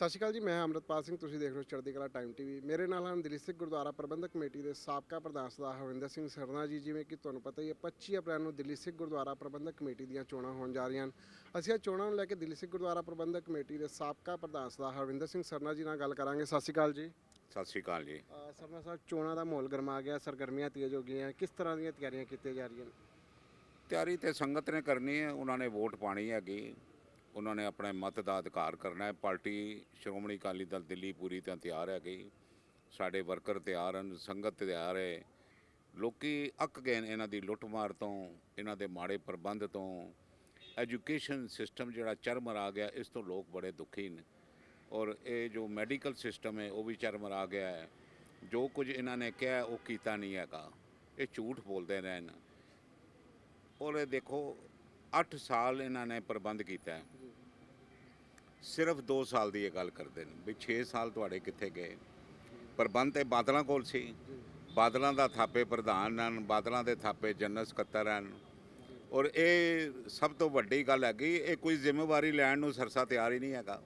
ਸਤਿ ਸ਼੍ਰੀ ਅਕਾਲ ਜੀ। ਮੈਂ ਅੰਮ੍ਰਿਤਪਾਲ ਸਿੰਘ, ਤੁਸੀਂ ਦੇਖ ਰਹੇ ਹੋ ਚੜ੍ਹਦੀ ਕਲਾ ਟਾਈਮ ਟੀਵੀ। ਮੇਰੇ ਨਾਲ ਹਨ ਦਿੱਲੀ ਸਿੱਖ ਗੁਰਦੁਆਰਾ ਪ੍ਰਬੰਧਕ ਕਮੇਟੀ ਦੇ ਸਾਬਕਾ ਪ੍ਰਧਾਨ ਸਰਦਾਰ ਹਰਵਿੰਦਰ ਸਿੰਘ ਸਰਨਾ ਜੀ। ਜਿਵੇਂ ਕਿ ਤੁਹਾਨੂੰ ਪਤਾ ਹੀ ਹੈ, 25 ਅਪ੍ਰੈਲ ਨੂੰ ਦਿੱਲੀ ਸਿੱਖ ਗੁਰਦੁਆਰਾ ਪ੍ਰਬੰਧਕ ਕਮੇਟੀ ਦੀਆਂ ਚੋਣਾਂ ਹੋਣ ਜਾ ਰਹੀਆਂ ਹਨ। ਅਸੀਂ ਇਹ ਚੋਣਾਂ ਨੂੰ ਲੈ ਕੇ ਦਿੱਲੀ ਸਿੱਖ ਗੁਰਦੁਆਰਾ ਪ੍ਰਬੰਧਕ ਕਮੇਟੀ ਦੇ ਸਾਬਕਾ ਪ੍ਰਧਾਨ ਸਰਦਾਰ ਹਰਵਿੰਦਰ ਸਿੰਘ ਸਰਨਾ ਜੀ ਨਾਲ ਗੱਲ ਕਰਾਂਗੇ। ਸਤਿ ਸ਼੍ਰੀ ਅਕਾਲ ਜੀ। ਸਤਿ ਸ਼੍ਰੀ ਅਕਾਲ ਜੀ। ਸਰਨਾ ਸਾਹਿਬ, ਚੋਣਾਂ ਦਾ ਮਾਹੌਲ ਗਰਮਾ ਗਿਆ, ਸਰਗਰਮੀਆਂ ਤੇਜ਼ ਹੋ ਗਈਆਂ, ਕਿਸ ਤਰ੍ਹਾਂ ਦੀਆਂ ਤਿਆਰੀਆਂ ਕੀਤੀਆਂ ਜਾ ਰਹੀਆਂ ਨੇ? ਤਿਆਰੀ ਤੇ ਸੰਗਤ ਨੇ ਕਰਨੀ ਹੈ, ਉਹਨਾਂ ਨੇ ਵੋਟ ਪਾਣੀ ਹੈਗੀ, ਉਹਨਾਂ ਨੇ ਆਪਣੇ ਮਤ ਦਾ ਅਧਿਕਾਰ ਕਰਨਾ ਹੈ। ਪਾਰਟੀ ਸ਼੍ਰੋਮਣੀ ਅਕਾਲੀ ਦਲ ਦਿੱਲੀ ਪੂਰੀ ਤਰ੍ਹਾਂ ਤਿਆਰ ਹੈਗੀ, ਸਾਡੇ ਵਰਕਰ ਤਿਆਰ ਹਨ, ਸੰਗਤ ਤਿਆਰ ਹੈ। ਲੋਕੀ ਅੱਕ ਗਏ ਨੇ ਇਹਨਾਂ ਦੀ ਲੁੱਟਮਾਰ ਤੋਂ, ਇਹਨਾਂ ਦੇ ਮਾੜੇ ਪ੍ਰਬੰਧ ਤੋਂ। ਐਜੂਕੇਸ਼ਨ ਸਿਸਟਮ ਜਿਹੜਾ ਚਰਮਰਾ ਗਿਆ, ਇਸ ਤੋਂ ਲੋਕ ਬੜੇ ਦੁਖੀ ਨੇ। ਔਰ ਇਹ ਜੋ ਮੈਡੀਕਲ ਸਿਸਟਮ ਹੈ ਉਹ ਵੀ ਚਰਮਰਾ ਗਿਆ ਹੈ। ਜੋ ਕੁਝ ਇਹਨਾਂ ਨੇ ਕਿਹਾ ਉਹ ਕੀਤਾ ਨਹੀਂ ਹੈਗਾ, ਇਹ ਝੂਠ ਬੋਲਦੇ ਰਹੇ ਨੇ। ਔਰ ਇਹ ਦੇਖੋ 8 ਸਾਲ ਇਹਨਾਂ ਨੇ ਪ੍ਰਬੰਧ ਕੀਤਾ ਹੈ, ਸਿਰਫ 2 ਸਾਲ ਦੀ ਇਹ ਗੱਲ ਕਰਦੇ ਨੇ ਵੀ 6 ਸਾਲ ਤੁਹਾਡੇ ਕਿੱਥੇ ਗਏ। ਪ੍ਰਬੰਧ ਤੇ ਬਾਦਲਾਂ ਕੋਲ ਸੀ, ਬਾਦਲਾਂ ਦਾ ਥਾਪੇ ਪ੍ਰਧਾਨ ਹਨ, ਬਾਦਲਾਂ ਦੇ ਥਾਪੇ ਜਨਰਲ ਸਕੱਤਰ ਹਨ। ਔਰ ਇਹ ਸਭ ਤੋਂ ਵੱਡੀ ਗੱਲ ਹੈਗੀ, ਇਹ ਕੋਈ ਜ਼ਿੰਮੇਵਾਰੀ ਲੈਣ ਨੂੰ ਸਰਸਾ ਤਿਆਰ ਹੀ ਨਹੀਂ ਹੈਗਾ।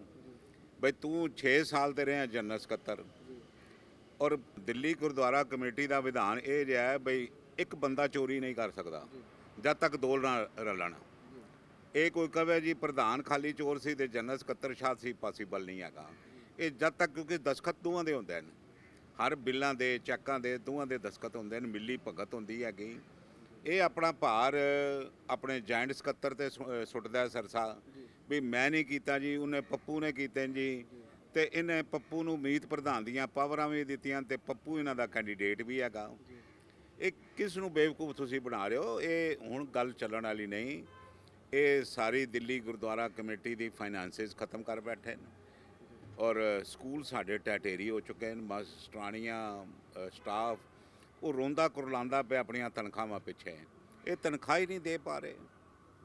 ਬਈ ਤੂੰ 6 ਸਾਲ ਤੇ ਰਿਹਾ ਜਨਰਲ ਸਕੱਤਰ। ਔਰ ਦਿੱਲੀ ਗੁਰਦੁਆਰਾ ਕਮੇਟੀ ਦਾ ਵਿਧਾਨ ਇਹ ਜਿਹਾ ਹੈ ਬਈ ਇੱਕ ਬੰਦਾ ਚੋਰੀ ਨਹੀਂ ਕਰ ਸਕਦਾ ਜਦ ਤੱਕ ਦੋ ਨਾ ਰਲਣ। ਇਹ ਕੋਈ ਕਹੇ ਜੀ ਪ੍ਰਧਾਨ ਖਾਲੀ ਚੋਰ ਸੀ ਤੇ ਜਨਰਲ ਸਕੱਤਰ ਸ਼ਾਹ ਸੀ, ਪੋਸੀਬਲ ਨਹੀਂ ਹੈਗਾ ਇਹ ਜਦ ਤੱਕ, ਕਿਉਂਕਿ ਦਸਖਤ ਦੋਵਾਂ ਦੇ ਹੁੰਦੇ ਨੇ, ਹਰ ਬਿੱਲਾਂ ਦੇ ਚੈੱਕਾਂ ਦੇ ਦੋਵਾਂ ਦੇ ਦਸਖਤ ਹੁੰਦੇ ਨੇ, ਮਿਲੀ ਭਗਤ ਹੁੰਦੀ ਹੈਗੀ। ਇਹ ਆਪਣਾ ਭਾਰ ਆਪਣੇ ਜੁਆਇੰਟ ਸਕੱਤਰ ਤੇ ਸੁੱਟਦਾ ਸਰਸਾ ਵੀ ਮੈਂ ਨਹੀਂ ਕੀਤਾ ਜੀ, ਉਹਨੇ ਪੱਪੂ ਨੇ ਕੀਤੇ ਜੀ, ਤੇ ਇਹਨੇ ਪੱਪੂ ਨੂੰ ਮੀਤ ਪ੍ਰਧਾਨ ਦੀਆਂ ਪਾਵਰਾਂ ਵੀ ਦਿੱਤੀਆਂ ਤੇ ਪੱਪੂ ਇਹਨਾਂ ਦਾ ਕੈਂਡੀਡੇਟ ਵੀ ਹੈਗਾ। ਇਹ ਕਿਸ ਨੂੰ ਬੇਵਕੂਫ ਤੁਸੀਂ ਬਣਾ ਰਹੇ ਹੋ? ਇਹ ਹੁਣ ਗੱਲ ਚੱਲਣ ਵਾਲੀ ਨਹੀਂ। ਇਹ ਸਾਰੀ ਦਿੱਲੀ ਗੁਰਦੁਆਰਾ ਕਮੇਟੀ ਦੀ ਫਾਈਨਾਂਸਿਸ ਖਤਮ ਕਰ ਬੈਠੇ ਨੇ। ਔਰ ਸਕੂਲ ਸਾਡੇ ਟੈਟੇਰੀ ਹੋ ਚੁੱਕੇ ਨੇ, ਮਾਸਟਰਾਣੀਆਂ ਸਟਾਫ ਉਹ ਰੋਂਦਾ ਕੁਰਲਾਉਂਦਾ ਪਿਆ ਆਪਣੀਆਂ ਤਨਖਾਹਾਂ ਪਿੱਛੇ। ਇਹ ਤਨਖਾਹ ਹੀ ਨਹੀਂ ਦੇ ਪਾ ਰਹੇ।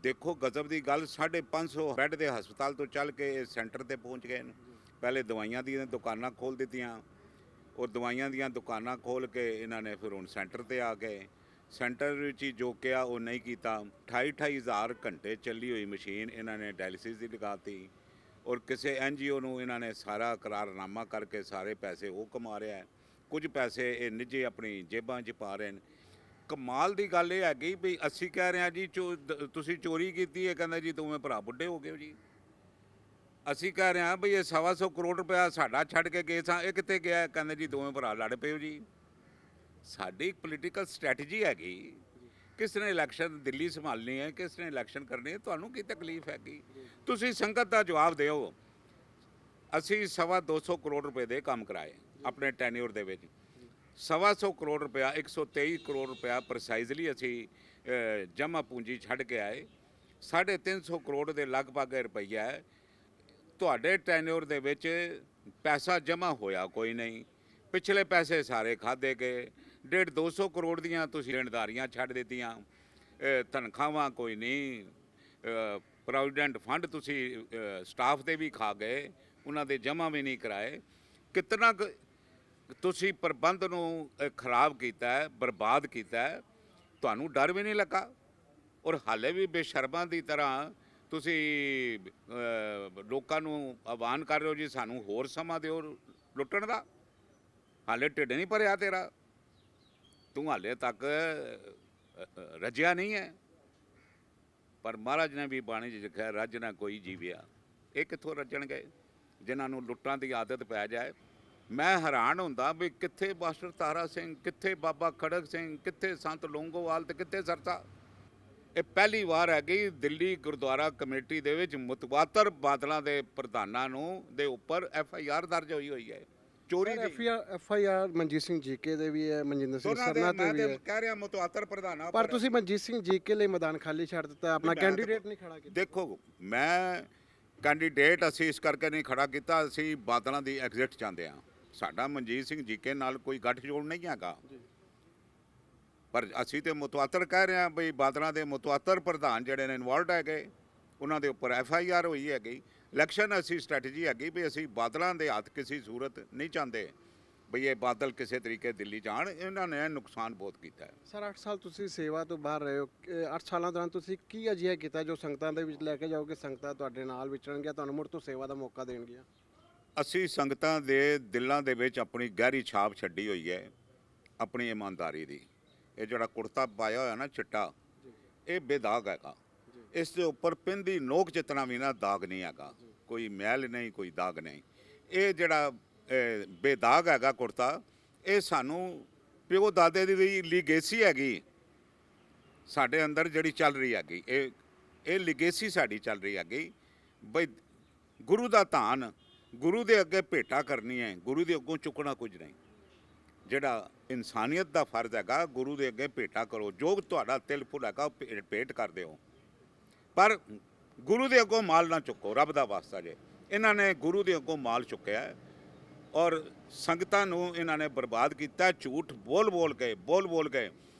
ਦੇਖੋ ਗਜ਼ਬ ਦੀ ਗੱਲ, 550 ਬੈੱਡ ਦੇ ਹਸਪਤਾਲ ਤੋਂ ਚੱਲ ਕੇ ਇਹ ਸੈਂਟਰ ਤੇ ਪਹੁੰਚ ਗਏ ਨੇ। ਪਹਿਲੇ ਦਵਾਈਆਂ ਦੀਆਂ ਦੁਕਾਨਾਂ ਖੋਲ੍ਹ ਦਿੱਤੀਆਂ, ਔਰ ਦਵਾਈਆਂ ਦੀਆਂ ਦੁਕਾਨਾਂ ਖੋਲ੍ਹ ਕੇ ਇਹਨਾਂ ਨੇ ਫਿਰ ਹੁਣ ਸੈਂਟਰ ਤੇ ਆ ਗਏ। ਸੈਂਟਰ ਵਿੱਚ ਹੀ ਜੋ ਕਿਹਾ ਉਹ ਨਹੀਂ ਕੀਤਾ। 28 ਹਜ਼ਾਰ ਘੰਟੇ ਚੱਲੀ ਹੋਈ ਮਸ਼ੀਨ ਇਹਨਾਂ ਨੇ ਡਾਇਲਿਸਿਸ ਦੀ ਲਗਾਤੀ। ਔਰ ਕਿਸੇ NGO ਨੂੰ ਇਹਨਾਂ ਨੇ ਸਾਰਾ ਕਰਾਰਨਾਮਾ ਕਰਕੇ ਸਾਰੇ ਪੈਸੇ ਉਹ ਕਮਾ ਰਿਹਾ ਹੈ, ਕੁਝ ਪੈਸੇ ਇਹ ਨਿੱਜੀ ਆਪਣੀ ਜੇਬਾਂ 'ਚ ਪਾ ਰਹੇ ਨੇ। ਕਮਾਲ ਦੀ ਗੱਲ ਇਹ ਹੈਗੀ ਵੀ ਅਸੀਂ ਕਹਿ ਰਹੇ ਹਾਂ ਜੀ ਤੁਸੀਂ ਚੋਰੀ ਕੀਤੀ ਹੈ, ਕਹਿੰਦਾ ਜੀ ਦੋਵੇਂ ਭਰਾ ਬੁੱਢੇ ਹੋ ਗਏ ਹੋ ਜੀ। ਅਸੀਂ ਕਹਿ ਰਹੇ ਹਾਂ ਬਈ ਇਹ 125 ਕਰੋੜ ਰੁਪਇਆ ਸਾਡਾ ਛੱਡ ਕੇ ਗਏ ਸਾਂ, ਇਹ ਕਿੱਥੇ ਗਿਆ? ਕਹਿੰਦੇ ਜੀ ਦੋਵੇਂ ਭਰਾ ਲੜ ਪਏ ਹੋ ਜੀ। ਸਾਡੀ ਪੋਲੀਟੀਕਲ ਸਟ੍ਰੈਟਜੀ ਹੈਗੀ, ਕਿਸ ਨੇ ਇਲੈਕਸ਼ਨ ਦਿੱਲੀ ਸੰਭਾਲਣੀ ਹੈ, ਕਿਸ ਨੇ ਇਲੈਕਸ਼ਨ ਕਰਨੀ ਹੈ, ਤੁਹਾਨੂੰ ਕੀ ਤਕਲੀਫ ਹੈਗੀ? ਤੁਸੀਂ ਸੰਗਤ ਦਾ ਜਵਾਬ ਦਿਓ। ਅਸੀਂ 225 ਕਰੋੜ ਰੁਪਏ ਦੇ ਕੰਮ ਕਰਾਏ ਆਪਣੇ ਟੈਨਿਓਰ ਦੇ ਵਿੱਚ। 125 ਕਰੋੜ ਰੁਪਇਆ, 123 ਕਰੋੜ ਰੁਪਇਆ ਪ੍ਰਸਾਈਜ਼ਲੀ ਅਸੀਂ ਜਮ੍ਹਾਂ ਪੂੰਜੀ ਛੱਡ ਕੇ ਆਏ। 350 ਕਰੋੜ ਦੇ ਲਗਭਗ ਰੁਪਈਆ ਹੈ। ਤੁਹਾਡੇ ਟੈਨਿਓਰ ਦੇ ਵਿੱਚ ਪੈਸਾ ਜਮ੍ਹਾਂ ਹੋਇਆ ਕੋਈ ਨਹੀਂ, ਪਿਛਲੇ ਪੈਸੇ ਸਾਰੇ ਖਾਧੇ ਗਏ। 150-200 ਕਰੋੜ ਦੀਆਂ ਤੁਸੀਂ ਦੇਣਦਾਰੀਆਂ ਛੱਡ ਦਿੱਤੀਆਂ, ਤਨਖਾਹਾਂ ਕੋਈ ਨਹੀਂ, ਪ੍ਰੋਵੀਡੈਂਟ ਫੰਡ ਤੁਸੀਂ ਸਟਾਫ ਦੇ ਵੀ ਖਾ ਗਏ, ਉਹਨਾਂ ਦੇ ਜਮ੍ਹਾਂ ਵੀ ਨਹੀਂ ਕਰਾਏ। ਕਿਤਨਾ ਤੁਸੀਂ ਪ੍ਰਬੰਧ ਨੂੰ ਖਰਾਬ ਕੀਤਾ ਹੈ, ਬਰਬਾਦ ਕੀਤਾ ਹੈ, ਤੁਹਾਨੂੰ ਡਰ ਵੀ ਨਹੀਂ ਲੱਗਾ। ਔਰ ਹਾਲੇ ਵੀ ਬੇਸ਼ਰਮਾਂ ਦੀ ਤਰ੍ਹਾਂ ਤੁਸੀਂ ਲੋਕਾਂ ਨੂੰ ਆਹਵਾਨ ਕਰ ਰਹੇ ਹੋ ਜੀ ਸਾਨੂੰ ਹੋਰ ਸਮਾਂ ਦਿਓ ਲੁੱਟਣ ਦਾ। ਹਾਲੇ ਢਿੱਡ ਨਹੀਂ ਭਰਿਆ ਤੇਰਾ, ਤੂੰ ਹਾਲੇ ਤੱਕ ਰੱਜਿਆ ਨਹੀਂ ਹੈ। ਪਰ ਮਹਾਰਾਜ ਨੇ ਵੀ ਬਾਣੀ 'ਚ ਲਿਖਿਆ, ਰੱਜ ਨਾ ਕੋਈ ਜੀਵਿਆ। ਇਹ ਕਿੱਥੋਂ ਰੱਜਣ ਗਏ ਜਿਨ੍ਹਾਂ ਨੂੰ ਲੁੱਟਾਂ ਦੀ ਆਦਤ ਪੈ ਜਾਏ? ਮੈਂ ਹੈਰਾਨ ਹੁੰਦਾ ਵੀ ਕਿੱਥੇ ਮਾਸਟਰ ਤਾਰਾ ਸਿੰਘ, ਕਿੱਥੇ ਬਾਬਾ ਖੜਕ ਸਿੰਘ, ਕਿੱਥੇ ਸੰਤ ਲੌਂਗੋਵਾਲ ਤੇ ਕਿੱਥੇ ਸਰਸਾ। ਇਹ ਪਹਿਲੀ ਵਾਰ ਹੈਗੀ ਦਿੱਲੀ ਗੁਰਦੁਆਰਾ ਕਮੇਟੀ ਦੇ ਵਿੱਚ ਮੁਤਵਾਤਰ ਬਾਦਲਾਂ ਦੇ ਪ੍ਰਧਾਨਾਂ ਨੂੰ ਦੇ ਉੱਪਰ FIR ਦਰਜ ਹੋਈ ਹੈ ਚੋਰੀ ਦੀ। FIR ਮਨਜੀਤ ਸਿੰਘ ਜੀਕੇ ਦੇ ਵੀ ਹੈ, ਮਨਜਿੰਦਰ ਸਿੰਘ ਸਰਨਾ ਤੇ ਵੀ ਹੈ। ਕਹਿ ਰਿਹਾ ਮੁਤਵਾਤਰ ਪ੍ਰਧਾਨਾਂ ਪਰ ਤੁਸੀਂ ਮਨਜੀਤ ਸਿੰਘ ਜੀਕੇ ਲਈ ਮੈਦਾਨ ਖਾਲੀ ਛੱਡ ਦਿੱਤਾ, ਆਪਣਾ ਕੈਂਡੀਡੇਟ ਨਹੀਂ ਖੜਾ ਕੀਤਾ। ਦੇਖੋ ਮੈਂ ਕੈਂਡੀਡੇਟ ਅਸੀਂ ਇਸ ਕਰਕੇ ਨਹੀਂ ਖੜਾ ਕੀਤਾ, ਅਸੀਂ ਬਾਦਲਾਂ ਦੀ ਐਗਜ਼ਿਟ ਚਾਹੁੰਦੇ ਹਾਂ। ਸਾਡਾ ਮਨਜੀਤ ਸਿੰਘ ਜੀਕੇ ਨਾਲ ਕੋਈ ਗੱਠਜੋੜ ਨਹੀਂ ਹੈਗਾ, ਪਰ ਅਸੀਂ ਤੇ ਮੁਤਵਾਤਰ ਕਹਿ ਰਹੇ ਹਾਂ ਬਈ ਬਾਦਲਾਂ ਦੇ ਮੁਤਵਾਤਰ ਪ੍ਰਧਾਨ ਜਿਹੜੇ ਨੇ ਇਨਵੋਲਵਡ ਹੈਗੇ, ਉਹਨਾਂ ਦੇ ਉੱਪਰ FIR ਹੋਈ ਹੈਗੀ। ਇਲੈਕਸ਼ਨ ਅਸੀਂ ਸਟ੍ਰੈਟਜੀ ਹੈਗੀ ਵੀ ਅਸੀਂ ਬਾਦਲਾਂ ਦੇ ਹੱਥ ਕਿਸੇ ਸੂਰਤ ਨਹੀਂ ਚਾਹੁੰਦੇ ਬਈ ਇਹ ਬਾਦਲ ਕਿਸੇ ਤਰੀਕੇ ਦਿੱਲੀ ਜਾਣ। ਇਹਨਾਂ ਨੇ ਨੁਕਸਾਨ ਬਹੁਤ ਕੀਤਾ ਹੈ। ਸਰ 8 ਸਾਲ ਤੁਸੀਂ ਸੇਵਾ ਤੋਂ ਬਾਹਰ ਰਹੇ ਹੋ, 8 ਸਾਲਾਂ ਦੌਰਾਨ ਤੁਸੀਂ ਕੀ ਅਜਿਹਾ ਕੀਤਾ ਜੋ ਸੰਗਤਾਂ ਦੇ ਵਿੱਚ ਲੈ ਕੇ ਜਾਓਗੇ, ਸੰਗਤਾਂ ਤੁਹਾਡੇ ਨਾਲ ਵਿਚਰਨਗੀਆਂ, ਤੁਹਾਨੂੰ ਮੁੜ ਤੋਂ ਸੇਵਾ ਦਾ ਮੌਕਾ ਦੇਣਗੀਆਂ? ਅਸੀਂ ਸੰਗਤਾਂ ਦੇ ਦਿਲਾਂ ਦੇ ਵਿੱਚ ਆਪਣੀ ਗਹਿਰੀ ਛਾਪ ਛੱਡੀ ਹੋਈ ਹੈ ਆਪਣੀ ਇਮਾਨਦਾਰੀ ਦੀ। ਇਹ ਜਿਹੜਾ ਕੁੜਤਾ ਪਾਇਆ ਹੋਇਆ ਨਾ ਚਿੱਟਾ, ਇਹ ਬੇਦਾਗ ਹੈਗਾ। ਇਸ ਦੇ ਉੱਪਰ ਪਿੰਨ ਦੀ ਨੋਕ ਜਿਤਨਾ ਵੀ ਨਾ ਦਾਗ ਨਹੀਂ ਹੈਗਾ, ਕੋਈ ਮੈਲ ਨਹੀਂ, ਕੋਈ ਦਾਗ ਨਹੀਂ। ਇਹ ਜਿਹੜਾ ਬੇਦਾਗ ਹੈਗਾ ਕੁੜਤਾ, ਇਹ ਸਾਨੂੰ ਪਿਓ ਦਾਦੇ ਦੀ ਵੀ ਲੀਗੇਸੀ ਹੈਗੀ ਸਾਡੇ ਅੰਦਰ ਜਿਹੜੀ ਚੱਲ ਰਹੀ ਹੈਗੀ। ਇਹ ਲੀਗੇਸੀ ਸਾਡੀ ਚੱਲ ਰਹੀ ਹੈਗੀ ਬਈ ਗੁਰੂ ਦਾ ਧਾਨ ਗੁਰੂ ਦੇ ਅੱਗੇ ਭੇਟਾ ਕਰਨੀ ਹੈ, ਗੁਰੂ ਦੇ ਅੱਗੋਂ ਚੁੱਕਣਾ ਕੁਝ ਨਹੀਂ। ਜਿਹੜਾ ਇਨਸਾਨੀਅਤ ਦਾ ਫਰਜ਼ ਹੈਗਾ, ਗੁਰੂ ਦੇ ਅੱਗੇ ਭੇਟਾ ਕਰੋ, ਜੋ ਤੁਹਾਡਾ ਤਿਲ ਫੁੱਲ ਹੈਗਾ ਉਹ ਭੇਟ ਕਰ ਦਿਓ, ਪਰ ਗੁਰੂ ਦੇ ਅੱਗੋਂ ਮਾਲ ਨਾ ਚੁੱਕੋ। ਰੱਬ ਦਾ ਵਾਸਤਾ ਜੇ। ਇਹਨਾਂ ਨੇ ਗੁਰੂ ਦੇ ਅੱਗੋਂ ਮਾਲ ਚੁੱਕਿਆ ਹੈ ਔਰ ਸੰਗਤਾਂ ਨੂੰ ਇਹਨਾਂ ਨੇ ਬਰਬਾਦ ਕੀਤਾ। ਝੂਠ ਬੋਲ ਬੋਲ ਕੇ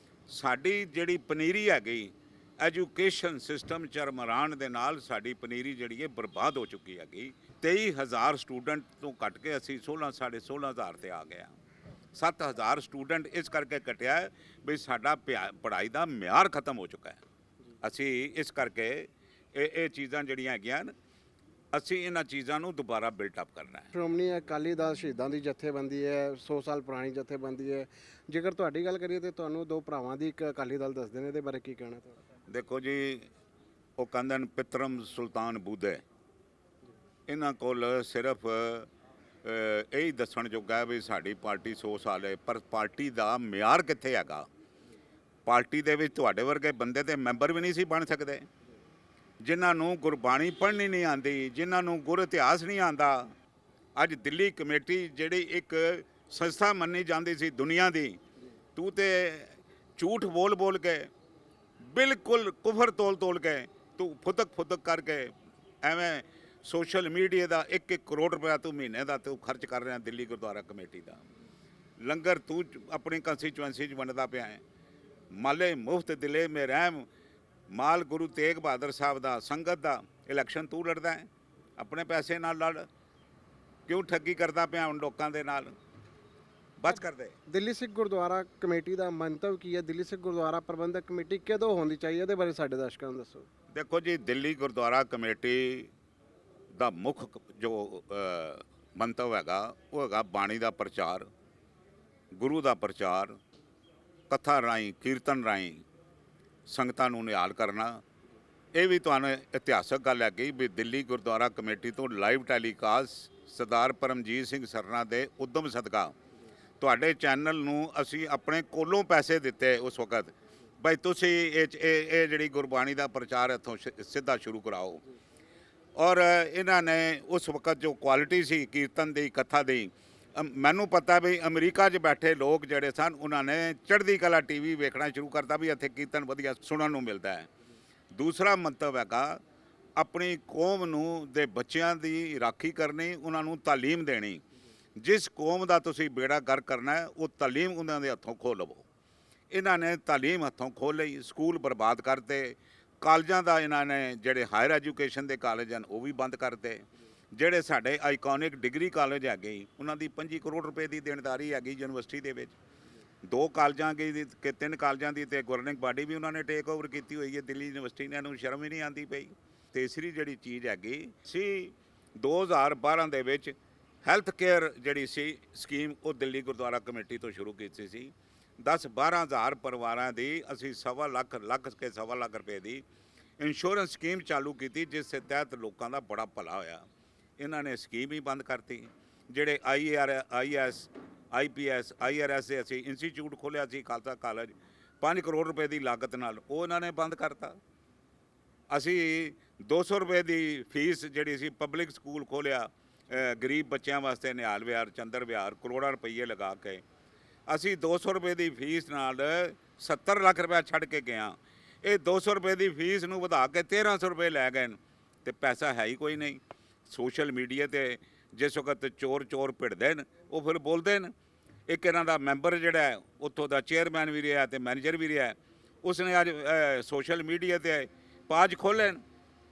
ਸਾਡੀ ਜਿਹੜੀ ਪਨੀਰੀ ਹੈਗੀ, ਐਜੂਕੇਸ਼ਨ ਸਿਸਟਮ ਚਰਮਰਾਣ ਦੇ ਨਾਲ ਸਾਡੀ ਪਨੀਰੀ ਜਿਹੜੀ ਹੈ ਬਰਬਾਦ ਹੋ ਚੁੱਕੀ ਹੈਗੀ। 23,000 ਸਟੂਡੈਂਟ ਤੋਂ ਘੱਟ ਕੇ ਅਸੀਂ 16,500 ਤੇ ਆ ਗਏ ਹਾਂ। 7,000 ਸਟੂਡੈਂਟ ਇਸ ਕਰਕੇ ਘਟਿਆ ਹੈ ਵੀ ਸਾਡਾ ਪੜ੍ਹਾਈ ਦਾ ਮਿਆਰ ਖਤਮ ਹੋ ਚੁੱਕਾ ਹੈ। ਅਸੀਂ ਇਸ ਕਰਕੇ ਇਹ ਚੀਜ਼ਾਂ ਜਿਹੜੀਆਂ ਹੈਗੀਆਂ, ਅਸੀਂ ਇਹਨਾਂ ਚੀਜ਼ਾਂ ਨੂੰ ਦੁਬਾਰਾ ਬਿਲਟ ਅਪ ਕਰਨਾ ਹੈ। ਸ਼੍ਰੋਮਣੀ ਅਕਾਲੀ ਦਲ ਸ਼ਹੀਦਾਂ ਦੀ ਜਥੇਬੰਦੀ ਹੈ, 100 ਸਾਲ ਪੁਰਾਣੀ ਜਥੇਬੰਦੀ ਹੈ। ਜੇਕਰ ਤੁਹਾਡੀ ਗੱਲ ਕਰੀਏ ਤਾਂ ਤੁਹਾਨੂੰ ਦੋ ਭਰਾਵਾਂ ਦੀ ਇੱਕ ਅਕਾਲੀ ਦਲ ਦੱਸਦੇ ਨੇ, ਇਹਦੇ ਬਾਰੇ ਕੀ ਕਹਿਣਾ ਤੁਹਾਡਾ? ਦੇਖੋ ਜੀ, ਉਹ ਕਹਿੰਦੇ ਨੇ ਪਿਤਰਮ ਸੁਲਤਾਨ ਬੂਦੇ। ਇਹਨਾਂ ਕੋਲ ਸਿਰਫ ਇਹੀ ਦੱਸਣ ਜੋਗਾ ਵੀ ਸਾਡੀ ਪਾਰਟੀ 100 ਸਾਲ ਹੈ, ਪਰ ਪਾਰਟੀ ਦਾ ਮਿਆਰ ਕਿੱਥੇ ਹੈਗਾ? ਪਾਰਟੀ ਦੇ ਵਿੱਚ ਤੁਹਾਡੇ ਵਰਗੇ ਬੰਦੇ ਤੇ ਮੈਂਬਰ ਵੀ ਨਹੀਂ ਸੀ ਬਣ ਸਕਦੇ, ਜਿਨ੍ਹਾਂ ਨੂੰ ਗੁਰਬਾਣੀ ਪੜ੍ਹਨੀ ਨਹੀਂ ਆਉਂਦੀ, ਜਿਨ੍ਹਾਂ ਨੂੰ ਗੁਰ ਇਤਿਹਾਸ ਨਹੀਂ ਆਉਂਦਾ। ਅੱਜ ਦਿੱਲੀ ਕਮੇਟੀ ਜਿਹੜੀ ਇੱਕ ਸੰਸਥਾ ਮੰਨੀ ਜਾਂਦੀ ਸੀ ਦੁਨੀਆ ਦੀ, ਤੂੰ ਤੇ ਝੂਠ ਬੋਲ ਕੇ, ਬਿਲਕੁਲ ਕੁਫਰ ਤੋਲ ਕੇ, ਤੂੰ ਫੁਦਕ ਕਰਕੇ ਐਵੇਂ ਸੋਸ਼ਲ ਮੀਡੀਆ ਦਾ 1-1 ਕਰੋੜ ਰੁਪਇਆ ਤੂੰ ਮਹੀਨੇ ਦਾ ਤੂੰ ਖਰਚ ਕਰ ਰਿਹਾ ਦਿੱਲੀ ਗੁਰਦੁਆਰਾ ਕਮੇਟੀ ਦਾ। ਲੰਗਰ ਤੂੰ ਆਪਣੀ ਕੰਸਟੀਚੁਐਂਸੀ 'ਚ ਵੰਡਦਾ ਪਿਆ ਹੈ। ਮਾਲੇ ਮੁਫਤ ਦਿਲੇ ਮੇ ਰਹਿਮ, ਮਾਲ ਗੁਰੂ ਤੇਗ ਬਹਾਦਰ ਸਾਹਿਬ ਦਾ, ਸੰਗਤ ਦਾ ਇਲੈਕਸ਼ਨ ਤੂੰ ਲੜਦਾ ਹੈ। ਆਪਣੇ ਪੈਸੇ ਨਾਲ ਲੜ, ਕਿਉਂ ਠੱਗੀ ਕਰਦਾ ਪਿਆ ਹੁਣ ਲੋਕਾਂ ਦੇ ਨਾਲ? ਬਸ ਕਰਦੇ। ਦਿੱਲੀ ਸਿੱਖ ਗੁਰਦੁਆਰਾ ਕਮੇਟੀ ਦਾ ਮੰਤਵ ਕੀ ਹੈ? ਦਿੱਲੀ ਸਿੱਖ ਗੁਰਦੁਆਰਾ ਪ੍ਰਬੰਧਕ ਕਮੇਟੀ ਕਦੋਂ ਹੋਣੀ ਚਾਹੀਏ, ਇਹਦੇ ਬਾਰੇ ਸਾਡੇ ਦਰਸ਼ਕਾਂ ਨੂੰ ਦੱਸੋ। ਦੇਖੋ ਜੀ, ਦਿੱਲੀ ਗੁਰਦੁਆਰਾ ਕਮੇਟੀ ਦਾ ਮੁੱਖ ਜੋ ਮੰਤਵ ਹੈਗਾ, ਉਹ ਹੈਗਾ ਬਾਣੀ ਦਾ ਪ੍ਰਚਾਰ, ਗੁਰੂ ਦਾ ਪ੍ਰਚਾਰ, ਕਥਾ ਰਾਹੀਂ, ਕੀਰਤਨ ਰਾਹੀਂ ਸੰਗਤਾਂ ਨੂੰ ਨਿਹਾਲ ਕਰਨਾ। ਇਹ ਵੀ ਤੁਹਾਨੂੰ ਇਤਿਹਾਸਕ ਗੱਲ ਹੈਗੀ ਵੀ ਦਿੱਲੀ ਗੁਰਦੁਆਰਾ ਕਮੇਟੀ ਤੋਂ ਲਾਈਵ ਟੈਲੀਕਾਸਟ ਸਰਦਾਰ ਪਰਮਜੀਤ ਸਿੰਘ ਸਰਨਾ ਦੇ ਉਦਮ ਸਦਕਾ ਤੁਹਾਡੇ ਚੈਨਲ ਨੂੰ ਅਸੀਂ ਆਪਣੇ ਕੋਲੋਂ ਪੈਸੇ ਦਿੱਤੇ ਉਸ ਵਕਤ, ਬਈ ਤੁਸੀਂ ਇਹ ਜਿਹੜੀ ਗੁਰਬਾਣੀ ਦਾ ਪ੍ਰਚਾਰ ਇੱਥੋਂ ਸਿੱਧਾ ਸ਼ੁਰੂ ਕਰਾਓ। ਔਰ ਇਹਨਾਂ ਨੇ ਉਸ ਵਕਤ ਜੋ ਕੁਆਲਿਟੀ ਸੀ ਕੀਰਤਨ ਦੀ, ਕਥਾ ਦੀ, ਮੈਨੂੰ ਪਤਾ ਵੀ ਅਮਰੀਕਾ 'ਚ ਬੈਠੇ ਲੋਕ ਜਿਹੜੇ ਸਨ, ਉਹਨਾਂ ਨੇ ਚੜ੍ਹਦੀ ਕਲਾ TV ਵੇਖਣਾ ਸ਼ੁਰੂ ਕਰਤਾ ਵੀ ਇੱਥੇ ਕੀਰਤਨ ਵਧੀਆ ਸੁਣਨ ਨੂੰ ਮਿਲਦਾ ਹੈ। ਦੂਸਰਾ ਮੰਤਵ ਹੈਗਾ ਆਪਣੀ ਕੌਮ ਨੂੰ ਦੇ ਬੱਚਿਆਂ ਦੀ ਰਾਖੀ ਕਰਨੀ, ਉਹਨਾਂ ਨੂੰ ਤਾਲੀਮ ਦੇਣੀ। ਜਿਸ ਕੌਮ ਦਾ ਤੁਸੀਂ ਬੇੜਾ ਗਰਕ ਕਰਨਾ ਹੈ, ਉਹ ਤਾਲੀਮ ਉਹਨਾਂ ਦੇ ਹੱਥੋਂ ਖੋਹ ਲਵੋ। ਇਹਨਾਂ ਨੇ ਤਾਲੀਮ ਹੱਥੋਂ ਖੋਹ ਲਈ, ਸਕੂਲ ਬਰਬਾਦ ਕਰਤੇ। ਕਾਲਜਾਂ ਦਾ ਇਹਨਾਂ ਨੇ ਜਿਹੜੇ ਹਾਇਰ ਐਜੂਕੇਸ਼ਨ ਦੇ ਕਾਲਜ ਹਨ ਉਹ ਵੀ ਬੰਦ ਕਰਤੇ। ਜਿਹੜੇ ਸਾਡੇ ਆਈਕੋਨਿਕ ਡਿਗਰੀ ਕਾਲਜ ਹੈਗੇ, ਉਹਨਾਂ ਦੀ 25 ਕਰੋੜ ਰੁਪਏ ਦੀ ਦੇਣਦਾਰੀ ਹੈਗੀ ਯੂਨੀਵਰਸਿਟੀ ਦੇ ਵਿੱਚ। 2 ਕਾਲਜਾਂ ਦੀ ਕਿ 3 ਕਾਲਜਾਂ ਦੀ ਤੇ ਗਵਰਨਿੰਗ ਬਾਡੀ ਵੀ ਉਹਨਾਂ ਨੇ ਟੇਕ ਓਵਰ ਕੀਤੀ ਹੋਈ ਹੈ ਦਿੱਲੀ ਯੂਨੀਵਰਸਿਟੀ ਨੇ। ਇਹਨੂੰ ਸ਼ਰਮ ਹੀ ਨਹੀਂ ਆਉਂਦੀ ਪਈ। ਤੀਸਰੀ ਜਿਹੜੀ ਚੀਜ਼ ਹੈਗੀ ਸੀ, 2012 ਦੇ ਵਿੱਚ ਹੈਲਥ ਕੇਅਰ ਜਿਹੜੀ ਸੀ ਸਕੀਮ, ਉਹ ਦਿੱਲੀ ਗੁਰਦੁਆਰਾ ਕਮੇਟੀ ਤੋਂ ਸ਼ੁਰੂ ਕੀਤੀ ਸੀ। 10-12 ਹਜ਼ਾਰ ਪਰਿਵਾਰਾਂ ਦੀ ਅਸੀਂ 1.25 ਲੱਖ ਰੁਪਏ ਦੀ ਇੰਸ਼ੋਰੈਂਸ ਸਕੀਮ ਚਾਲੂ ਕੀਤੀ, ਜਿਸ ਦੇ ਤਹਿਤ ਲੋਕਾਂ ਦਾ ਬੜਾ ਭਲਾ ਹੋਇਆ। ਇਹਨਾਂ ਨੇ ਸਕੀਮ ਹੀ ਬੰਦ ਕਰਤੀ। ਜਿਹੜੇ IAS, IPS, IRS ਦੇ ਅਸੀਂ ਇੰਸਟੀਚਿਊਟ ਖੋਲ੍ਹਿਆ ਸੀ, ਖਾਲਸਾ ਕਾਲਜ, 5 ਕਰੋੜ ਰੁਪਏ ਦੀ ਲਾਗਤ ਨਾਲ, ਉਹ ਇਹਨਾਂ ਨੇ ਬੰਦ ਕਰਤਾ। ਅਸੀਂ 200 ਰੁਪਏ ਦੀ ਫੀਸ ਜਿਹੜੀ ਸੀ ਪਬਲਿਕ ਸਕੂਲ ਖੋਲ੍ਹਿਆ ਗਰੀਬ ਬੱਚਿਆਂ ਵਾਸਤੇ, ਨਿਹਾਲ ਵਿਹਾਰ, ਚੰਦਰ ਵਿਹਾਰ, ਕਰੋੜਾਂ ਰੁਪਏ ਲਗਾ ਕੇ। ਅਸੀਂ 200 ਰੁਪਏ ਦੀ ਫੀਸ ਨਾਲ 70 ਲੱਖ ਰੁਪਏ ਛੱਡ ਕੇ ਗਏ ਹਾਂ। ਇਹ 200 ਰੁਪਏ ਦੀ ਫੀਸ ਨੂੰ ਵਧਾ ਕੇ 1300 ਰੁਪਏ ਲੈ ਗਏ ਤੇ ਪੈਸਾ ਹੈ ਹੀ ਕੋਈ ਨਹੀਂ। ਸੋਸ਼ਲ ਮੀਡੀਆ 'ਤੇ ਜਿਸ ਵਕਤ ਚੋਰ ਭਿੜਦੇ ਨੇ, ਉਹ ਫਿਰ ਬੋਲਦੇ ਨੇ। ਇੱਕ ਇਹਨਾਂ ਦਾ ਮੈਂਬਰ ਜਿਹੜਾ ਹੈ, ਉੱਥੋਂ ਦਾ ਚੇਅਰਮੈਨ ਵੀ ਰਿਹਾ ਤੇ ਮੈਨੇਜਰ ਵੀ ਰਿਹਾ, ਉਸਨੇ ਅੱਜ ਸੋਸ਼ਲ ਮੀਡੀਆ 'ਤੇ ਪਾਜ ਖੋਲ੍ਹੇ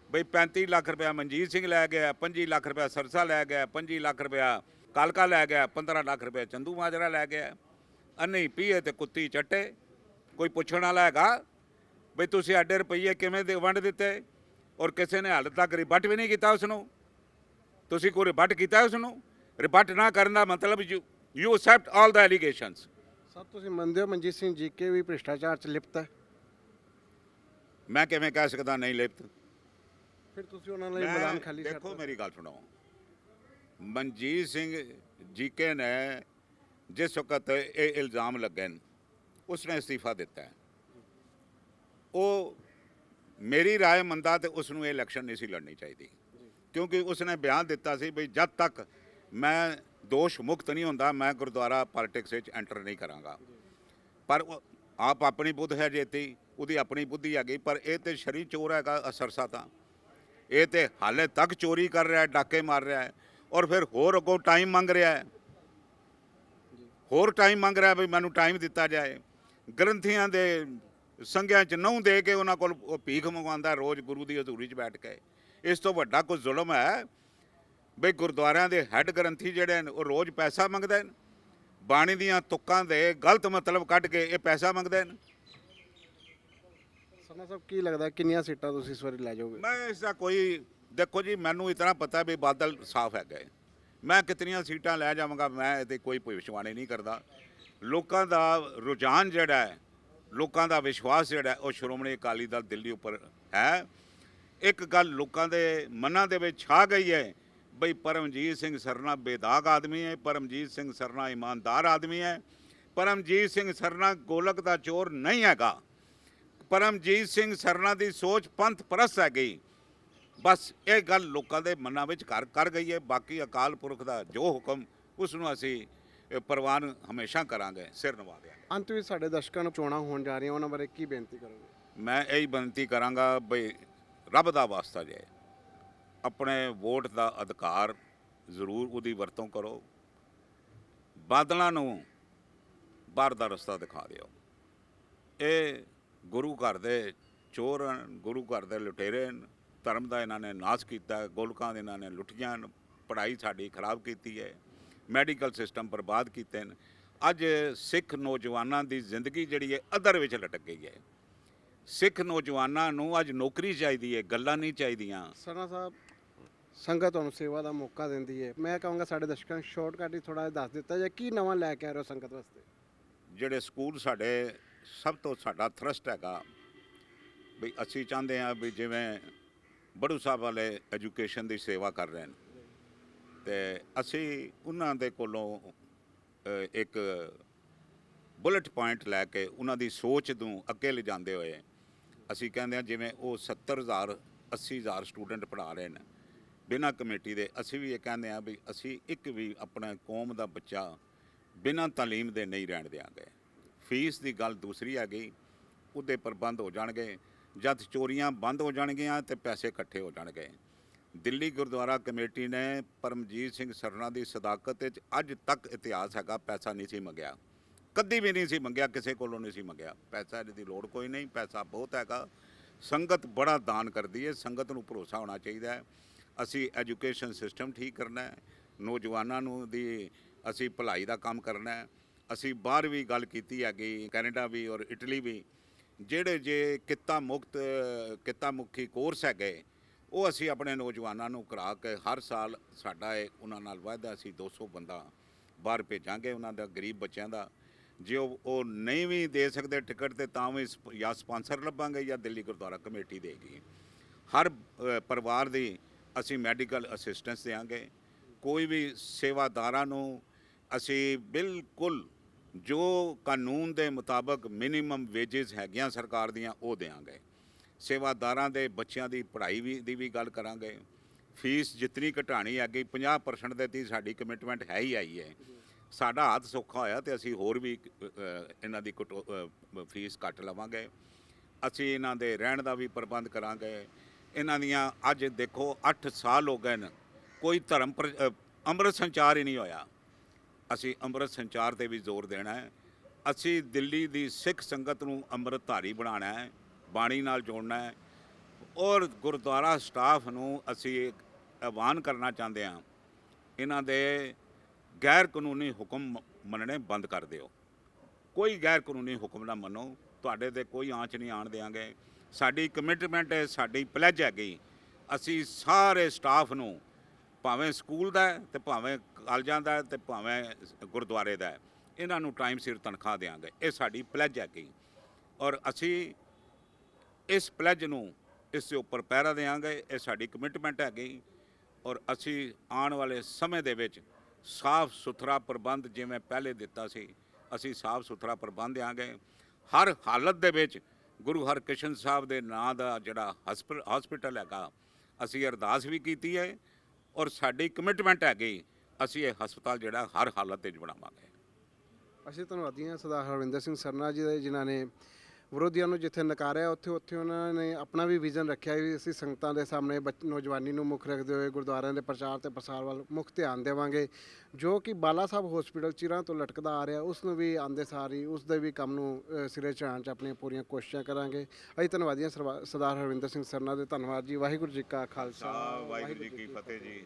ਬਈ 35 ਲੱਖ ਰੁਪਇਆ ਮਨਜੀਤ ਸਿੰਘ ਲੈ ਗਿਆ, 25 ਲੱਖ ਰੁਪਇਆ ਸਰਸਾ ਲੈ ਗਿਆ, 25 ਲੱਖ ਰੁਪਇਆ ਕਾਲਕਾ ਲੈ ਗਿਆ, 15 ਲੱਖ ਰੁਪਇਆ ਚੰਦੂ ਮਾਜਰਾ ਲੈ ਗਿਆ। ਅੰਨੀ ਪੀਏ ਤੇ ਕੁੱਤੀ ਚੱਟੇ। ਕੋਈ ਪੁੱਛਣ ਵਾਲਾ ਹੈਗਾ ਬਈ ਤੁਸੀਂ ਐਡੇ ਰੁਪਈਏ ਕਿਵੇਂ ਵੰਡ ਦਿੱਤੇ? ਔਰ ਕਿਸੇ ਨੇ ਹਾਲੇ ਤੱਕ ਰਿਬੱਟ ਵੀ ਨਹੀਂ ਕੀਤਾ ਉਸ ਨੂੰ। ਤੁਸੀਂ ਕੋਈ ਰਿਬੱਟ ਕੀਤਾ ਉਸ ਨੂੰ? ਰਿਬਟ ਨਾ ਕਰਨ ਦਾ ਮਤਲਬ you accept all the allegations. Sir ਤੁਸੀਂ ਮੰਨਦੇ ਹੋ ਮਨਜੀਤ ਸਿੰਘ ਜੀਕੇ ਵੀ ਭ੍ਰਿਸ਼ਟਾਚਾਰ 'ਚ ਲਿਪਤ ਹੈ? ਮੈਂ ਕਿਵੇਂ ਕਹਿ ਸਕਦਾ ਨਹੀਂ ਲਿਪਤ? ਫਿਰ ਤੁਸੀਂ ਉਹਨਾਂ ਲਈ ਮੈਦਾਨ ਖਾਲੀ ਦੇਖੋ ਛੱਡਤਾ। ਮੇਰੀ ਗੱਲ ਸੁਣੋ, ਮਨਜੀਤ ਸਿੰਘ ਜੀਕੇ ਨੇ ਜਿਸ ਵਕਤ ਇਹ ਇਲਜ਼ਾਮ ਲੱਗੇ ਨੇ ਉਸਨੇ ਅਸਤੀਫਾ ਦਿੱਤਾ ਹੈ। ਉਹ ਮੇਰੀ ਰਾਏ ਮੰਨਦਾ ਤੇ ਉਸ ਨੂੰ ਇਹ ਇਲੈਕਸ਼ਨ ਨਹੀਂ ਸੀ ਲੜਨੀ ਚਾਹੀਦੀ, ਕਿਉਂਕਿ ਉਸਨੇ ਬਿਆਨ ਦਿੱਤਾ ਸੀ ਵੀ ਜਦ ਤੱਕ ਮੈਂ ਦੋਸ਼ ਮੁਕਤ ਨਹੀਂ ਹੁੰਦਾ ਮੈਂ ਗੁਰਦੁਆਰਾ ਪੋਲਿਟਿਕਸ ਵਿੱਚ ਐਂਟਰ ਨਹੀਂ ਕਰਾਂਗਾ। ਪਰ ਆਪ ਆਪਣੀ ਬੁੱਧ ਹੈ ਜੇਤੀ, ਉਹਦੀ ਆਪਣੀ ਬੁੱਧੀ ਹੈਗੀ, ਪਰ ਇਹ ਤੇ ਸ਼ਰੀ ਚੋਰ ਹੈਗਾ ਅਸਰਸਾ ਤਾਂ ਇਹ ਤੇ ਹਾਲੇ ਤੱਕ ਚੋਰੀ ਕਰ ਰਿਹਾ ਹੈ, ਡਾਕੇ ਮਾਰ ਰਿਹਾ ਹੈ, ਔਰ ਫਿਰ ਹੋਰ ਅੱਗੋਂ ਟਾਈਮ ਮੰਗ ਰਿਹਾ ਹੈ, ਹੋਰ ਟਾਈਮ ਮੰਗ ਰਿਹਾ ਵੀ ਮੈਨੂੰ ਟਾਈਮ ਦਿੱਤਾ ਜਾਏ। ਗ੍ਰੰਥੀਆਂ ਦੇ ਸੰਗਿਆਂ 'ਚ ਨਹੁੰ ਦੇ ਕੇ ਉਹਨਾਂ ਕੋਲ ਉਹ ਭੀਖ ਮੰਗਵਾਉਂਦਾ ਰੋਜ਼ ਗੁਰੂ ਦੀ ਹਜ਼ੂਰੀ 'ਚ ਬੈਠ ਕੇ। ਇਸ ਤੋਂ ਵੱਡਾ ਕੋਈ ਜ਼ੁਲਮ ਹੈ ਬਈ ਗੁਰਦੁਆਰਿਆਂ ਦੇ ਹੈੱਡ ਗ੍ਰੰਥੀ ਜਿਹੜੇ ਨੇ ਉਹ ਰੋਜ਼ ਪੈਸਾ ਮੰਗਦੇ ਨੇ, ਬਾਣੀ ਦੀਆਂ ਤੁਕਾਂ ਦੇ ਗਲਤ ਮਤਲਬ ਕੱਢ ਕੇ ਇਹ ਪੈਸਾ ਮੰਗਦੇ ਨੇ। ਸਰਨਾ ਸਾਹਿਬ ਕੀ ਲੱਗਦਾ ਕਿੰਨੀਆਂ ਸੀਟਾਂ ਤੁਸੀਂ ਇਸ ਵਾਰੀ ਲੈ ਜਾਓਗੇ? ਮੈਂ ਇਸ ਦਾ ਕੋਈ ਦੇਖੋ ਜੀ, ਮੈਨੂੰ ਇਤਨਾ ਪਤਾ ਵੀ ਬਾਦਲ ਸਾਫ਼ ਹੈਗਾ, ਮੈਂ ਕਿਤਨੀਆਂ ਸੀਟਾਂ ਲੈ ਜਾਵਾਂਗਾ ਮੈਂ ਇਹਦੇ ਕੋਈ ਭਵਿੱਖਬਾਣੀ ਨਹੀਂ ਕਰਦਾ। ਲੋਕਾਂ ਦਾ ਰੁਝਾਨ ਜਿਹੜਾ ਹੈ, ਲੋਕਾਂ ਦਾ ਵਿਸ਼ਵਾਸ ਜਿਹੜਾ ਉਹ ਸ਼੍ਰੋਮਣੀ ਅਕਾਲੀ ਦਲ ਦਿੱਲੀ ਉੱਪਰ ਹੈ। ਇੱਕ ਗੱਲ ਲੋਕਾਂ ਦੇ ਮਨਾਂ ਦੇ ਵਿੱਚ ਛਾ ਗਈ ਹੈ ਬਈ ਪਰਮਜੀਤ ਸਿੰਘ ਸਰਨਾ ਬੇਦਾਗ ਆਦਮੀ ਹੈ, ਪਰਮਜੀਤ ਸਿੰਘ ਸਰਨਾ ਇਮਾਨਦਾਰ ਆਦਮੀ ਹੈ, ਪਰਮਜੀਤ ਸਿੰਘ ਸਰਨਾ ਗੋਲਕ ਦਾ ਚੋਰ ਨਹੀਂ ਹੈਗਾ, ਪਰਮਜੀਤ ਸਿੰਘ ਸਰਨਾ ਦੀ ਸੋਚ ਪੰਥ ਪ੍ਰਸਤ ਹੈਗੀ। ਬਸ ਇਹ ਗੱਲ ਲੋਕਾਂ ਦੇ ਮਨਾਂ ਵਿੱਚ ਘਰ ਕਰ ਗਈ ਹੈ। ਬਾਕੀ ਅਕਾਲ ਪੁਰਖ ਦਾ ਜੋ ਹੁਕਮ ਉਸ ਨੂੰ ਅਸੀਂ ਪ੍ਰਵਾਨ ਹਮੇਸ਼ਾ ਕਰਾਂਗੇ, ਸਿਰ ਨਿਭਾ ਦਿਆਂਗੇ। ਅੰਤ ਵਿੱਚ ਸਾਡੇ ਦਰਸ਼ਕਾਂ ਨੂੰ ਚੋਣਾਂ ਹੋਣ ਜਾ ਰਹੀਆਂ, ਉਹਨਾਂ ਬਾਰੇ ਕੀ ਬੇਨਤੀ ਕਰੋਗੇ? ਮੈਂ ਇਹੀ ਬੇਨਤੀ ਕਰਾਂਗਾ ਬਈ ਰੱਬ ਦਾ ਵਾਸਤਾ ਜੇ ਆਪਣੇ ਵੋਟ ਦਾ ਅਧਿਕਾਰ ਜ਼ਰੂਰ ਉਹਦੀ ਵਰਤੋਂ ਕਰੋ। ਬਾਦਲਾਂ ਨੂੰ ਬਾਹਰ ਦਾ ਰਸਤਾ ਦਿਖਾ ਦਿਓ। ਇਹ ਗੁਰੂ ਘਰ ਦੇ ਚੋਰ ਹਨ, ਗੁਰੂ ਘਰ ਦੇ ਲੁਟੇਰੇ ਹਨ, ਧਰਮ ਦਾ ਇਹਨਾਂ ਨੇ ਨਾਸ਼ ਕੀਤਾ, ਗੋਲਕਾਂ ਦੇ ਇਹਨਾਂ ਨੇ ਲੁੱਟੀਆਂ ਹਨ, ਪੜ੍ਹਾਈ ਸਾਡੀ ਖਰਾਬ ਕੀਤੀ ਹੈ, ਮੈਡੀਕਲ ਸਿਸਟਮ ਬਰਬਾਦ ਕੀਤੇ ਨੇ। ਅੱਜ ਸਿੱਖ ਨੌਜਵਾਨਾਂ ਦੀ ਜ਼ਿੰਦਗੀ ਜਿਹੜੀ ਹੈ ਅਦਰ ਵਿੱਚ ਲਟਕ ਗਈ ਹੈ। ਸਿੱਖ ਨੌਜਵਾਨਾਂ ਨੂੰ ਅੱਜ ਨੌਕਰੀ ਚਾਹੀਦੀ ਹੈ, ਗੱਲਾਂ ਨਹੀਂ ਚਾਹੀਦੀਆਂ। ਸਰਨਾ ਸਾਹਿਬ ਸੰਗਤ ਤੁਹਾਨੂੰ ਸੇਵਾ ਦਾ ਮੌਕਾ ਦਿੰਦੀ ਹੈ, ਮੈਂ ਕਹਾਂਗਾ ਸਾਡੇ ਦਰਸ਼ਕਾਂ ਨੂੰ ਸ਼ਾਰਟਕਟ ਹੀ ਥੋੜਾ ਦੱਸ ਦਿੱਤਾ ਜਾਏ, ਕੀ ਨਵਾਂ ਲੈ ਕੇ ਆ ਰਹੇ ਹੋ ਸੰਗਤ ਵਾਸਤੇ? ਜਿਹੜੇ ਸਕੂਲ ਸਾਡੇ ਸਭ ਤੋਂ ਸਾਡਾ ਥਰਸਟ ਹੈਗਾ ਵੀ ਅਸੀਂ ਚਾਹੁੰਦੇ ਹਾਂ ਵੀ ਜਿਵੇਂ ਬੜੂ ਸਾਹਿਬ ਵਾਲੇ ਐਜੂਕੇਸ਼ਨ ਦੀ ਸੇਵਾ ਕਰ ਰਹੇ ਨੇ ਤੇ ਅਸੀਂ ਉਹਨਾਂ ਦੇ ਕੋਲੋਂ ਇੱਕ ਬੁਲਟ ਪੁਆਇੰਟ ਲੈ ਕੇ ਉਹਨਾਂ ਦੀ ਸੋਚ ਨੂੰ ਅੱਗੇ ਲਿਜਾਂਦੇ ਹੋਏ ਅਸੀਂ ਕਹਿੰਦੇ ਹਾਂ ਜਿਵੇਂ ਉਹ 70,000 80,000 ਸਟੂਡੈਂਟ ਪੜ੍ਹਾ ਰਹੇ ਨੇ ਬਿਨਾਂ ਕਮੇਟੀ ਦੇ, ਅਸੀਂ ਵੀ ਇਹ ਕਹਿੰਦੇ ਹਾਂ ਵੀ ਅਸੀਂ ਇੱਕ ਵੀ ਆਪਣਾ ਕੌਮ ਦਾ ਬੱਚਾ ਬਿਨਾਂ ਤਾਲੀਮ ਦੇ ਨਹੀਂ ਰਹਿਣ ਦਿਆਂਗੇ। ਫੀਸ ਦੀ ਗੱਲ ਦੂਸਰੀ ਹੈਗੀ, ਉਹਦੇ ਪ੍ਰਬੰਧ ਹੋ ਜਾਣਗੇ। ਜਦ ਚੋਰੀਆਂ ਬੰਦ ਹੋ ਜਾਣਗੀਆਂ ਤੇ ਪੈਸੇ ਇਕੱਠੇ ਹੋ ਜਾਣਗੇ। ਦਿੱਲੀ ਗੁਰਦੁਆਰਾ ਕਮੇਟੀ ਨੇ ਪਰਮਜੀਤ ਸਿੰਘ ਸਰਨਾ ਦੀ ਸਦਾਕਤ ਵਿੱਚ ਅੱਜ ਤੱਕ ਇਤਿਹਾਸ ਹੈਗਾ, ਪੈਸਾ ਨਹੀਂ ਸੀ ਮੰਗਿਆ, ਕਦੀ ਵੀ ਨਹੀਂ ਸੀ ਮੰਗਿਆ, ਕਿਸੇ ਕੋਲੋਂ ਨਹੀਂ ਸੀ ਮੰਗਿਆ ਪੈਸਾ। ਇਹਦੀ ਲੋੜ ਕੋਈ ਨਹੀਂ, ਪੈਸਾ ਬਹੁਤ ਹੈਗਾ। ਸੰਗਤ ਬੜਾ ਦਾਨ ਕਰਦੀ ਹੈ, ਸੰਗਤ ਨੂੰ ਭਰੋਸਾ ਹੋਣਾ ਚਾਹੀਦਾ ਹੈ। ਅਸੀਂ ਐਜੂਕੇਸ਼ਨ ਸਿਸਟਮ ਠੀਕ ਕਰਨਾ ਹੈ, ਨੌਜਵਾਨਾਂ ਨੂੰ ਦੀ ਅਸੀਂ ਭਲਾਈ ਦਾ ਕੰਮ ਕਰਨਾ ਹੈ। ਅਸੀਂ ਬਾਹਰ ਵੀ ਗੱਲ ਕੀਤੀ ਹੈਗੀ, ਕੈਨੇਡਾ ਵੀ ਔਰ ਇਟਲੀ ਵੀ, ਜਿਹੜੇ ਜੇ ਕਿੱਤਾ ਮੁਖੀ ਕੋਰਸ ਹੈਗੇ ਉਹ ਅਸੀਂ ਆਪਣੇ ਨੌਜਵਾਨਾਂ ਨੂੰ ਕਰਾ ਕੇ ਹਰ ਸਾਲ ਸਾਡਾ ਇਹ ਉਹਨਾਂ ਨਾਲ ਵਾਅਦਾ ਅਸੀਂ 200 ਬੰਦਾ ਬਾਹਰ ਭੇਜਾਂਗੇ ਉਹਨਾਂ ਦਾ, ਗਰੀਬ ਬੱਚਿਆਂ ਦਾ। ਜੇ ਉਹ ਨਹੀਂ ਵੀ ਦੇ ਸਕਦੇ ਟਿਕਟ ਤੇ ਤਾਂ ਵੀ ਜਾਂ ਸਪਾਂਸਰ ਲੱਭਾਂਗੇ ਜਾਂ ਦਿੱਲੀ ਗੁਰਦੁਆਰਾ ਕਮੇਟੀ ਦੇਗੀ। ਹਰ ਪਰਿਵਾਰ ਦੀ ਅਸੀਂ ਮੈਡੀਕਲ ਅਸਿਸਟੈਂਸ ਦੇਵਾਂਗੇ। ਕੋਈ ਵੀ ਸੇਵਾਦਾਰਾਂ ਨੂੰ ਅਸੀਂ ਬਿਲਕੁਲ ਜੋ ਕਾਨੂੰਨ ਦੇ ਮੁਤਾਬਕ ਮਿਨੀਮਮ ਵੇਜਸ ਹੈਗੀਆਂ ਸਰਕਾਰ ਦੀਆਂ ਉਹ ਦੇਵਾਂਗੇ। ਸੇਵਾਦਾਰਾਂ ਦੇ ਬੱਚਿਆਂ ਦੀ ਪੜ੍ਹਾਈ ਦੀ ਵੀ ਗੱਲ ਕਰਾਂਗੇ। ਫੀਸ ਜਿਤਨੀ ਘਟਾਣੀ ਹੈਗੀ 50% ਦੇ ਤੀ ਸਾਡੀ ਕਮਿਟਮੈਂਟ ਹੈ ਹੀ ਆਈ ਹੈ। ਸਾਡਾ ਹੱਥ ਸੌਖਾ ਹੋਇਆ ਤੇ ਅਸੀਂ ਹੋਰ ਵੀ ਇਹਨਾਂ ਦੀ ਫੀਸ ਘੱਟ ਲਵਾਂਗੇ। ਅਸੀਂ ਇਹਨਾਂ ਦੇ ਰਹਿਣ ਦਾ ਵੀ ਪ੍ਰਬੰਧ ਕਰਾਂਗੇ। ਇਹਨਾਂ ਦੀਆਂ ਅੱਜ ਦੇਖੋ 8 ਸਾਲ ਹੋ ਗਏ ਨੇ, ਕੋਈ ਧਰਮ ਅੰਮ੍ਰਿਤ ਸੰਚਾਰ ਹੀ ਨਹੀਂ ਹੋਇਆ। ਅਸੀਂ ਅੰਮ੍ਰਿਤ ਸੰਚਾਰ 'ਤੇ ਵੀ ਜ਼ੋਰ ਦੇਣਾ ਹੈ। ਅਸੀਂ ਦਿੱਲੀ ਦੀ ਸਿੱਖ ਸੰਗਤ ਨੂੰ ਅੰਮ੍ਰਿਤਧਾਰੀ ਬਣਾਉਣਾ ਹੈ, ਬਾਣੀ ਨਾਲ ਜੋੜਨਾ ਹੈ। ਔਰ ਗੁਰਦੁਆਰਾ ਸਟਾਫ ਨੂੰ ਅਸੀਂ ਆਹਵਾਨ ਕਰਨਾ ਚਾਹੁੰਦੇ ਹਾਂ, ਇਹਨਾਂ ਦੇ ਗੈਰ ਕਾਨੂੰਨੀ ਹੁਕਮ ਮੰਨਣੇ ਬੰਦ ਕਰ ਦਿਓ। ਕੋਈ ਗੈਰ ਕਾਨੂੰਨੀ ਹੁਕਮ ਨਾ ਮੰਨੋ, ਤੁਹਾਡੇ 'ਤੇ ਕੋਈ ਆਂਚ ਨਹੀਂ ਆਣ ਦਿਆਂਗੇ। ਸਾਡੀ ਕਮਿਟਮੈਂਟ ਹੈ, ਸਾਡੀ ਪਲੈਜ ਹੈਗੀ, ਅਸੀਂ ਸਾਰੇ ਸਟਾਫ ਨੂੰ ਭਾਵੇਂ ਸਕੂਲ ਦਾ ਹੈ ਤੇ ਭਾਵੇਂ ਕਾਲਜਾਂ ਦਾ ਹੈ ਤੇ ਭਾਵੇਂ ਗੁਰਦੁਆਰੇ ਦਾ ਹੈ, ਇਹਨਾਂ ਨੂੰ ਟਾਈਮ ਸਿਰ ਤਨਖਾਹ ਦੇਵਾਂਗੇ। ਇਹ ਸਾਡੀ ਪਲੈਜ ਹੈਗੀ ਔਰ ਅਸੀਂ ਇਸ ਪਲੈਜ ਨੂੰ ਇਸ ਦੇ ਉੱਪਰ ਪਹਿਰਾ ਦੇਵਾਂਗੇ। ਇਹ ਸਾਡੀ ਕਮਿਟਮੈਂਟ ਹੈਗੀ ਔਰ ਅਸੀਂ ਆਉਣ ਵਾਲੇ ਸਮੇਂ ਦੇ ਵਿੱਚ ਸਾਫ਼ ਸੁਥਰਾ ਪ੍ਰਬੰਧ ਜਿਵੇਂ ਪਹਿਲੇ ਦਿੱਤਾ ਸੀ, ਅਸੀਂ ਸਾਫ਼ ਸੁਥਰਾ ਪ੍ਰਬੰਧ ਦੇਵਾਂਗੇ। ਹਰ ਹਾਲਤ ਦੇ ਵਿੱਚ ਗੁਰੂ ਹਰਕ੍ਰਿਸ਼ਨ ਸਾਹਿਬ ਦੇ ਨਾਂ ਦਾ ਜਿਹੜਾ ਹਸਪੀਟਲ ਹੈਗਾ, ਅਸੀਂ ਅਰਦਾਸ ਵੀ ਕੀਤੀ ਹੈ ਔਰ ਸਾਡੀ ਕਮਿਟਮੈਂਟ ਹੈਗੀ ਅਸੀਂ ਇਹ ਹਸਪਤਾਲ ਜਿਹੜਾ ਹਰ ਹਾਲਤ ਵਿੱਚ ਬਣਾਵਾਂਗੇ। ਅਸੀਂ ਧੰਨਵਾਦੀ ਹਾਂ ਸਰਦਾਰ ਹਰਵਿੰਦਰ ਸਿੰਘ ਸਰਨਾ ਜੀ ਦੇ, ਜਿਨ੍ਹਾਂ ਨੇ ਵਿਰੋਧੀਆਂ ਨੂੰ ਜਿੱਥੇ ਨਕਾਰਿਆ ਉੱਥੇ ਉਹਨਾਂ ਨੇ ਆਪਣਾ ਵੀ ਵਿਜ਼ਨ ਰੱਖਿਆ ਵੀ ਅਸੀਂ ਸੰਗਤਾਂ ਦੇ ਸਾਹਮਣੇ ਨੌਜਵਾਨੀ ਨੂੰ ਮੁੱਖ ਰੱਖਦੇ ਹੋਏ ਗੁਰਦੁਆਰਿਆਂ ਦੇ ਪ੍ਰਚਾਰ ਤੇ ਪ੍ਰਸਾਰ ਵੱਲ ਮੁੱਖ ਧਿਆਨ ਦੇਵਾਂਗੇ। ਜੋ ਕਿ ਬਾਲਾ ਸਾਹਿਬ ਹਸਪੀਟਲ ਚਿਰਾਂ ਤੋਂ ਲਟਕਦਾ ਆ ਰਿਹਾ, ਉਸ ਨੂੰ ਵੀ ਆਉਂਦੇ ਸਾਰ ਹੀ ਉਸ ਦੇ ਵੀ ਕੰਮ ਨੂੰ ਸਿਰੇ ਚੜ੍ਹਾਉਣ 'ਚ ਆਪਣੀਆਂ ਪੂਰੀਆਂ ਕੋਸ਼ਿਸ਼ਾਂ ਕਰਾਂਗੇ। ਅਸੀਂ ਧੰਨਵਾਦੀ ਹਾਂ ਸਰਦਾਰ ਹਰਵਿੰਦਰ ਸਿੰਘ ਸਰਨਾ ਦੇ। ਧੰਨਵਾਦ ਜੀ। ਵਾਹਿਗੁਰੂ ਜੀ ਕਾ ਖਾਲਸਾ, ਵਾਹਿਗੁਰੂ ਜੀ ਕੀ ਫਤਿਹ ਜੀ।